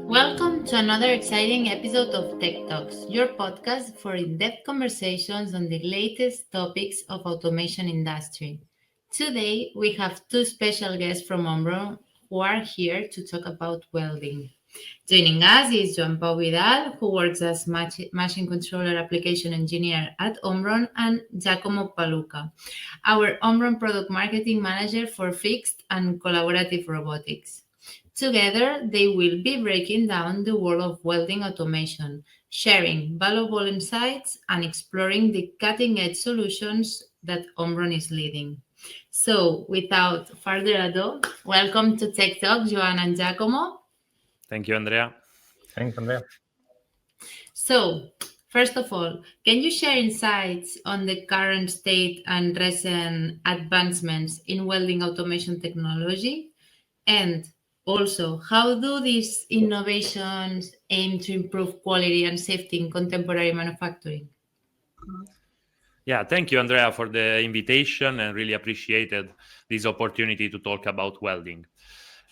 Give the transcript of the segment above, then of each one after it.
Welcome to another exciting episode of Tech Talks, your podcast for in-depth conversations on the latest topics of automation industry. Today, we have two special guests from Omron who are here to talk about welding. Joining us is Joan Pau Vidal, who works as machine controller application engineer at Omron, and Giacomo Pallucca, our Omron product marketing manager for Fixed and Collaborative Robotics. Together, they will be breaking down the world of welding automation, sharing valuable insights, and exploring the cutting-edge solutions that Omron is leading. So, without further ado, welcome to Tech Talk, Joan and Giacomo. Thank you, Andrea. Thanks, Andrea. So, first of all, can you share insights on the current state and recent advancements in welding automation technology? And also, how do these innovations aim to improve quality and safety in contemporary manufacturing? Yeah, thank you, Andrea, for the invitation, and really appreciated this opportunity to talk about welding.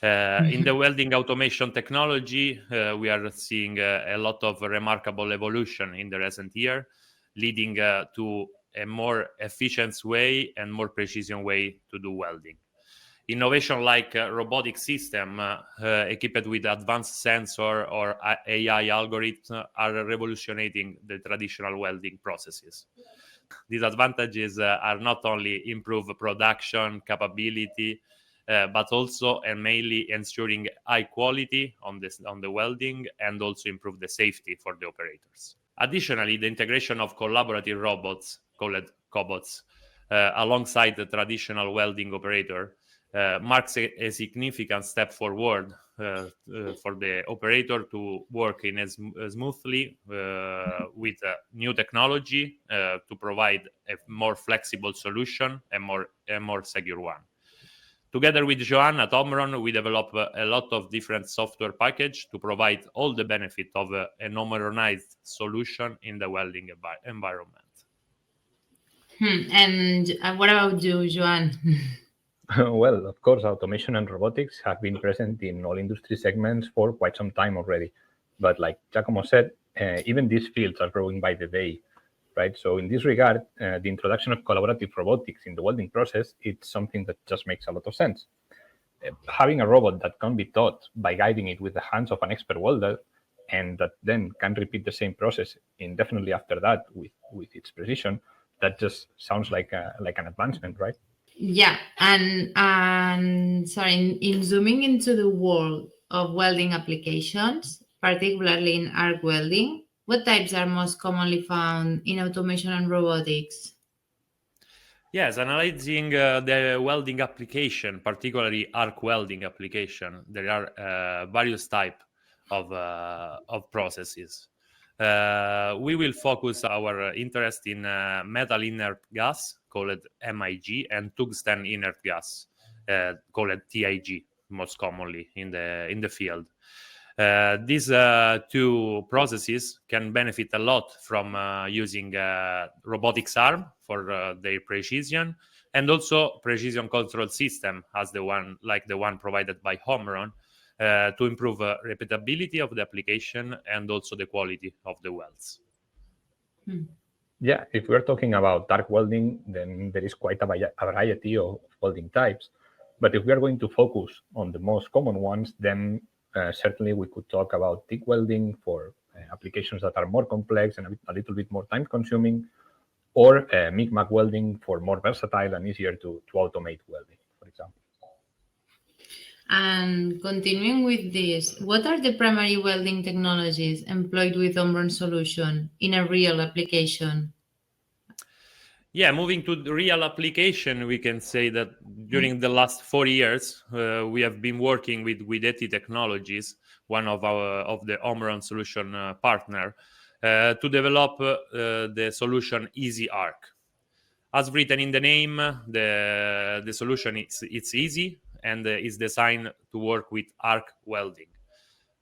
In the welding automation technology, we are seeing a lot of remarkable evolution in the recent year, leading to a more efficient way and more precision way to do welding. Innovation like robotic system equipped with advanced sensor or AI algorithms are revolutionizing the traditional welding processes. These advantages are not only improve production capability, but also and mainly ensuring high quality on the welding, and also improve the safety for the operators. Additionally, the integration of collaborative robots, called cobots, alongside the traditional welding operator marks a significant step forward for the operator to work in as smoothly with new technology to provide a more flexible solution and more secure one. Together with Joan at Omron, we develop a lot of different software package to provide all the benefit of a Omronized solution in the welding environment. And what about you, Joan? Well, of course, automation and robotics have been present in all industry segments for quite some time already. But like Giacomo said, even these fields are growing by the day, right? So in this regard, the introduction of collaborative robotics in the welding process, it's something that just makes a lot of sense. Having a robot that can be taught by guiding it with the hands of an expert welder, and that then can repeat the same process indefinitely after that with its precision, that just sounds like an advancement, right? Yeah, and sorry, in zooming into the world of welding applications, particularly in arc welding, what types are most commonly found in automation and robotics? Yes, analyzing the welding application, particularly arc welding application, there are various types of processes. We will focus our interest in metal inert gas, called MIG, and tungsten inert gas, called TIG, most commonly in the field. These two processes can benefit a lot from using robotics arm for their precision, and also precision control system as the one provided by Omron to improve repeatability of the application and also the quality of the welds. Yeah, if we're talking about arc welding, then there is quite a variety of welding types. But if we are going to focus on the most common ones, then certainly we could talk about TIG welding for applications that are more complex and a little bit more time consuming, or MIG-MAG welding for more versatile and easier to automate welding, for example. And continuing with this, what are the primary welding technologies employed with Omron solution in a real application? Yeah, moving to the real application, we can say that during the last 4 years, we have been working with Guidetti Technologies, one of the Omron solution partner, to develop the solution Easy Arc. As written in the name, the solution it's easy and is designed to work with arc welding.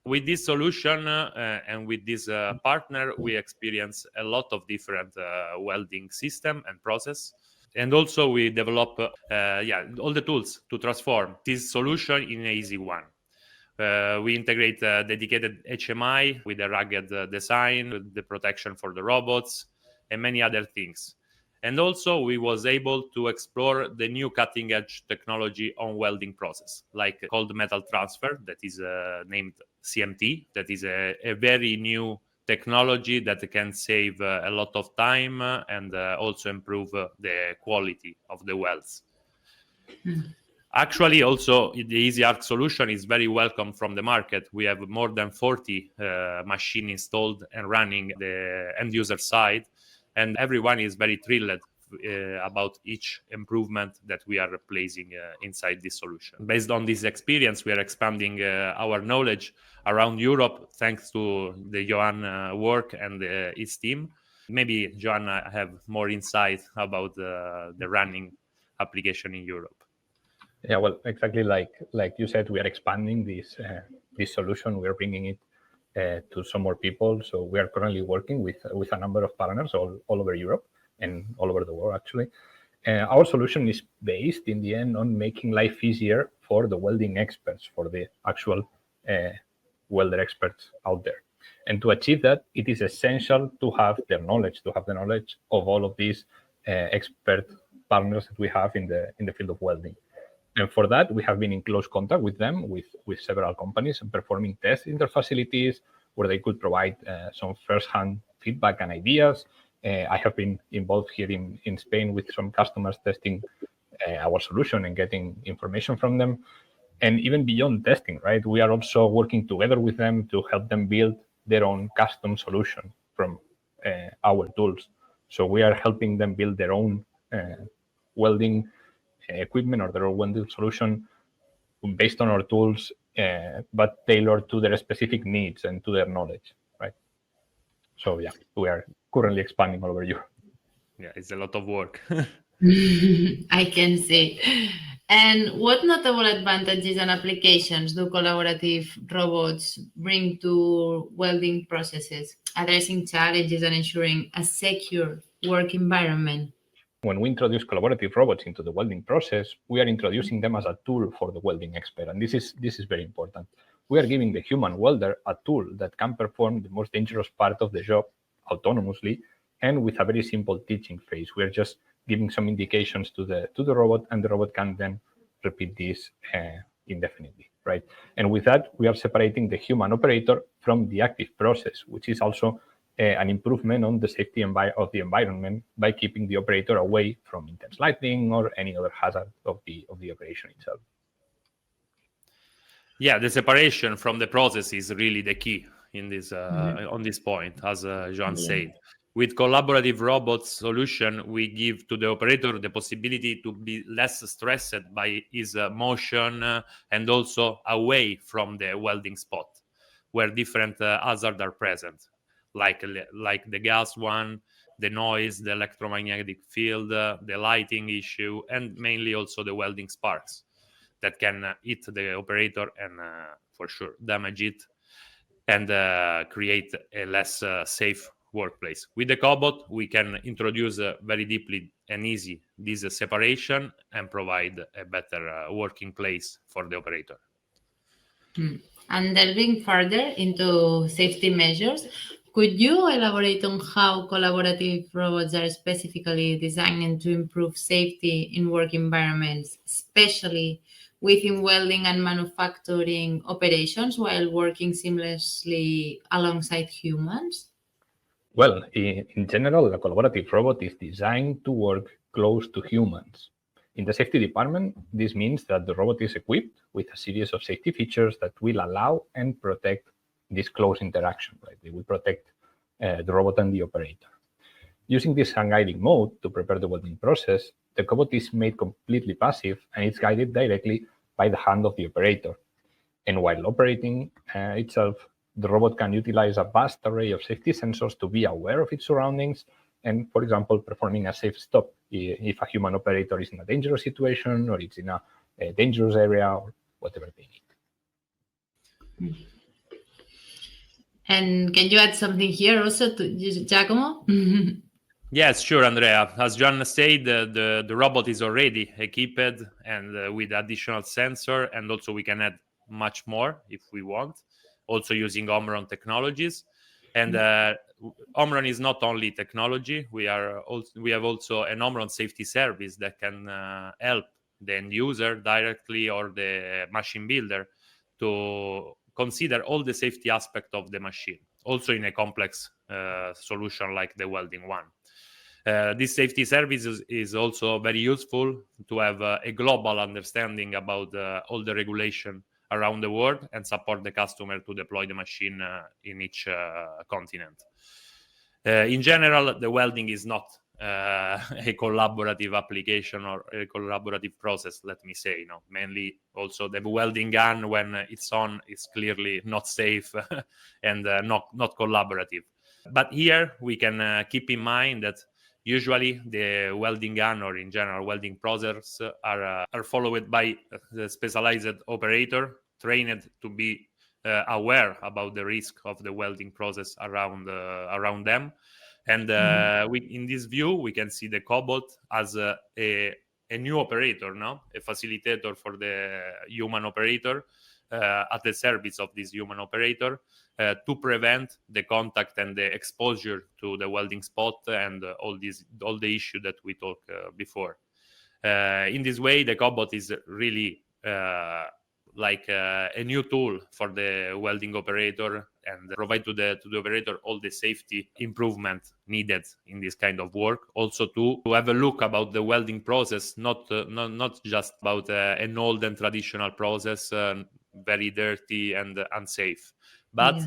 With this solution and with this partner, we experience a lot of different welding system and process. And also we develop all the tools to transform this solution in an easy one. We integrate dedicated HMI with a rugged design, with the protection for the robots, and many other things. And also we was able to explore the new cutting edge technology on welding process, like cold metal transfer, that is named CMT, that is a very new technology that can save a lot of time and also improve the quality of the welds. Actually, also, the Easy Arc solution is very welcome from the market. We have more than 40 machines installed and running the end user side, and everyone is very thrilled about each improvement that we are placing inside this solution. Based on this experience, we are expanding our knowledge around Europe thanks to the Joan work and his team. Maybe Joan have more insight about the running application in Europe. Yeah, well, exactly like you said, we are expanding this solution. We are bringing it to some more people. So we are currently working with a number of partners all over Europe and all over the world, actually. Our solution is based in the end on making life easier for the welding experts, for the actual welder experts out there. And to achieve that, it is essential to have the knowledge of all of these expert partners that we have in the field of welding. And for that, we have been in close contact with them, with several companies, and performing tests in their facilities where they could provide some first-hand feedback and ideas. I have been involved here in Spain with some customers testing our solution and getting information from them. And even beyond testing, right, we are also working together with them to help them build their own custom solution from our tools. So we are helping them build their own welding equipment or their own welding solution based on our tools, but tailored to their specific needs and to their knowledge, right? So yeah, we are currently expanding all over Europe. Yeah, it's a lot of work. I can see. And what notable advantages and applications do collaborative robots bring to welding processes, addressing challenges and ensuring a secure work environment? When we introduce collaborative robots into the welding process, we are introducing them as a tool for the welding expert. And this is very important. We are giving the human welder a tool that can perform the most dangerous part of the job autonomously and with a very simple teaching phase. We are just giving some indications to the robot, and the robot can then repeat this indefinitely, right? And with that, we are separating the human operator from the active process, which is also an improvement on the safety of the environment by keeping the operator away from intense lighting or any other hazard of the operation itself. Yeah, the separation from the process is really the key in this on this point, as Joan said. With collaborative robots solution, we give to the operator the possibility to be less stressed by his motion and also away from the welding spot, where different hazards are present, like the gas one, the noise, the electromagnetic field, the lighting issue, and mainly also the welding sparks that can hit the operator and for sure damage it and create a less safe workplace. With the cobot, we can introduce very deeply and easy this separation and provide a better working place for the operator. And delving further into safety measures, could you elaborate on how collaborative robots are specifically designed to improve safety in work environments, especially within welding and manufacturing operations while working seamlessly alongside humans? Well, in general, a collaborative robot is designed to work close to humans. In the safety department, this means that the robot is equipped with a series of safety features that will allow and protect this close interaction, right? They will protect the robot and the operator. Using this hand-guiding mode to prepare the welding process, the cobot is made completely passive and it's guided directly by the hand of the operator. And while operating itself, the robot can utilize a vast array of safety sensors to be aware of its surroundings and, for example, performing a safe stop if a human operator is in a dangerous situation or it's in a dangerous area or whatever they need. And can you add something here also to Giacomo? Yes, sure, Andrea. As Joan said, the robot is already equipped and with additional sensor, and also we can add much more if we want, also using Omron technologies. And Omron is not only technology. We have also an Omron safety service that can help the end user directly or the machine builder to consider all the safety aspect of the machine, also in a complex solution like the welding one. This safety service is also very useful to have a global understanding about all the regulation around the world and support the customer to deploy the machine in each continent. In general, the welding is not a collaborative application or a collaborative process, let me say. Mainly also the welding gun, when it's on, is clearly not safe and not collaborative. But here we can keep in mind that usually the welding gun or in general welding process are followed by the specialized operator trained to be aware about the risk of the welding process around them. And in this view, we can see the cobot as a new operator, a facilitator for the human operator at the service of this human operator to prevent the contact and the exposure to the welding spot and all the issue that we talked before. In this way, the cobot is really like a new tool for the welding operator and provide to the operator all the safety improvement needed in this kind of work. Also to have a look about the welding process, not just about an old and traditional process, very dirty and unsafe, but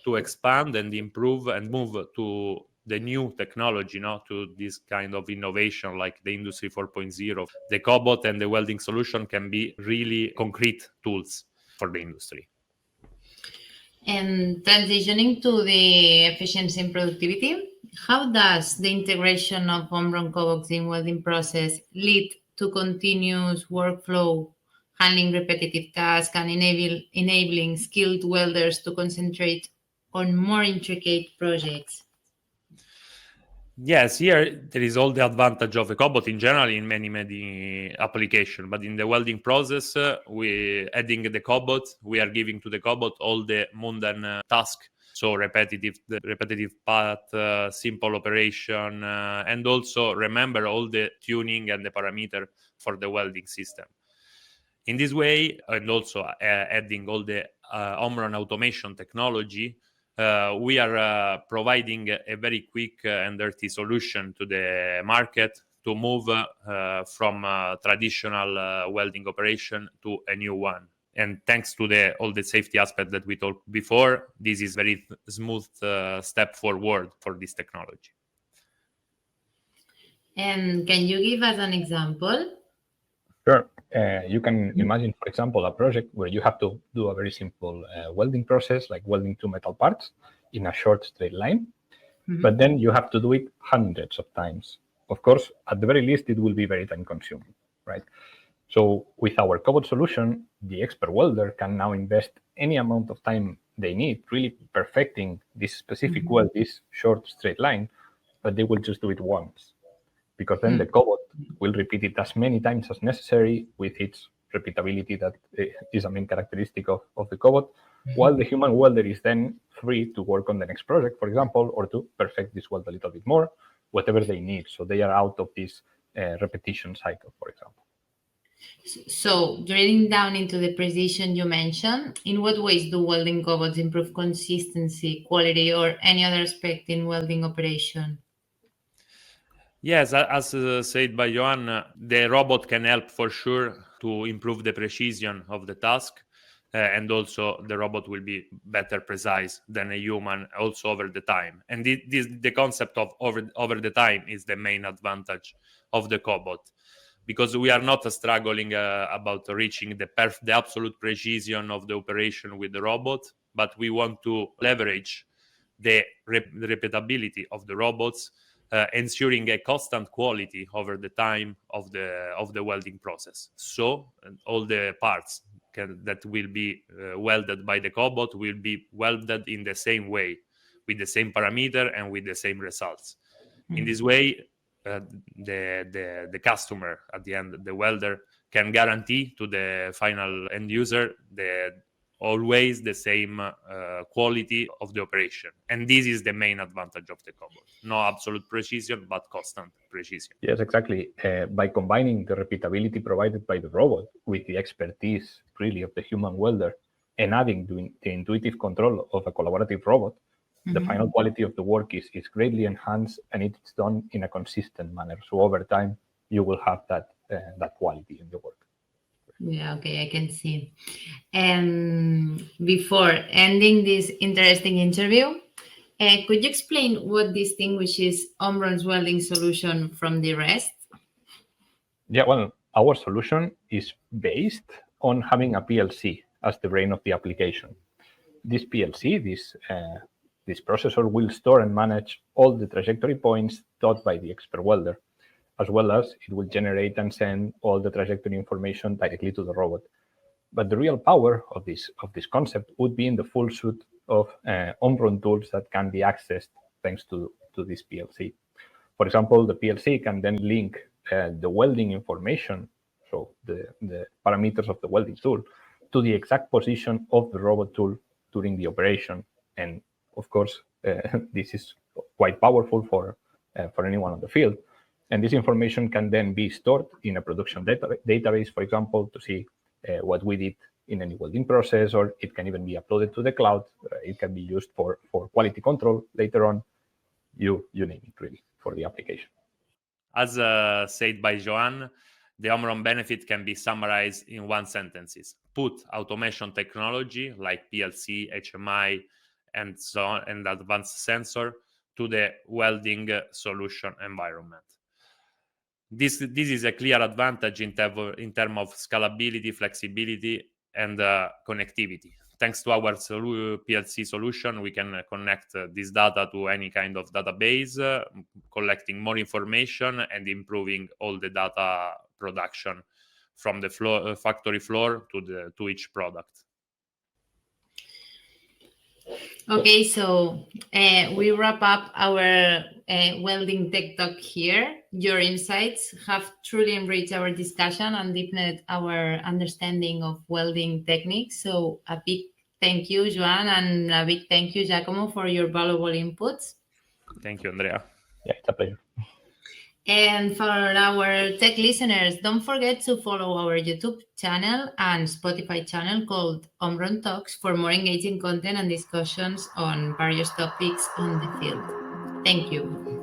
to expand and improve and move to the new technology, to this kind of innovation like the Industry 4.0. The cobot and the welding solution can be really concrete tools for the industry. And transitioning to the efficiency and productivity, how does the integration of Omron cobots in welding process lead to continuous workflow, handling repetitive tasks, and enabling skilled welders to concentrate on more intricate projects? Yes, here there is all the advantage of a cobot in general in many applications, but in the welding process, we adding the cobot, we are giving to the cobot all the mundane task, so repetitive path, simple operation, and also remember all the tuning and the parameter for the welding system. In this way, and also adding all the Omron automation technology, we are providing a very quick and dirty solution to the market to move from traditional welding operation to a new one. And thanks to all the safety aspect that we talked before, this is very smooth step forward for this technology. And can you give us an example? Sure. You can imagine, for example, a project where you have to do a very simple welding process, like welding two metal parts in a short straight line. But then you have to do it hundreds of times. Of course, at the very least, it will be very time consuming, right? So with our cobot solution, the expert welder can now invest any amount of time they need, really perfecting this specific weld, this short straight line, but they will just do it once. Because then the cobot will repeat it as many times as necessary with its repeatability that is a main characteristic of the cobot, while the human welder is then free to work on the next project, for example, or to perfect this weld a little bit more, whatever they need. So they are out of this repetition cycle, for example. So, drilling down into the precision you mentioned, in what ways do welding cobots improve consistency, quality, or any other aspect in welding operation? Yes, as said by Joan, the robot can help for sure to improve the precision of the task, and also the robot will be better precise than a human also over the time. And the concept of over the time is the main advantage of the cobot, because we are not struggling about reaching the absolute precision of the operation with the robot, but we want to leverage the repeatability of the robots, ensuring a constant quality over the time of the welding process. So all the parts that will be welded by the cobot will be welded in the same way, with the same parameter and with the same results. In this way, the customer, at the end, the welder, can guarantee to the final end user always the same quality of the operation. And this is the main advantage of the cobot. No absolute precision, but constant precision. Yes, exactly. By combining the repeatability provided by the robot with the expertise, really, of the human welder, and adding the intuitive control of a collaborative robot, the final quality of the work is greatly enhanced, and it's done in a consistent manner. So over time, you will have that quality in the work. Yeah, okay, I can see. And before ending this interesting interview, could you explain what distinguishes Omron's welding solution from the rest? Yeah, well, our solution is based on having a PLC as the brain of the application. This PLC, this processor, will store and manage all the trajectory points taught by the expert welder, as well as it will generate and send all the trajectory information directly to the robot. But the real power of this concept would be in the full suite of Omron tools that can be accessed thanks to this PLC. For example, the PLC can then link the welding information, so the parameters of the welding tool, to the exact position of the robot tool during the operation. And of course, this is quite powerful for anyone on the field. And this information can then be stored in a production database, for example, to see what we did in any welding process, or it can even be uploaded to the cloud. It can be used for quality control later on. You name it, really, for the application. As said by Joan, the Omron benefit can be summarized in one sentence: put automation technology like PLC, HMI, and so on, and advanced sensor to the welding solution environment. This is a clear advantage in terms of scalability, flexibility, and connectivity. Thanks to our PLC solution, we can connect this data to any kind of database, collecting more information and improving all the data production from the factory floor to each product. Okay, so we wrap up our welding tech talk here. Your insights have truly enriched our discussion and deepened our understanding of welding techniques. So a big thank you, Joan, and a big thank you, Giacomo, for your valuable inputs. Thank you, Andrea. Yeah, it's a pleasure. And for our tech listeners, don't forget to follow our YouTube channel and Spotify channel called Omron Talks for more engaging content and discussions on various topics on the field. Thank you.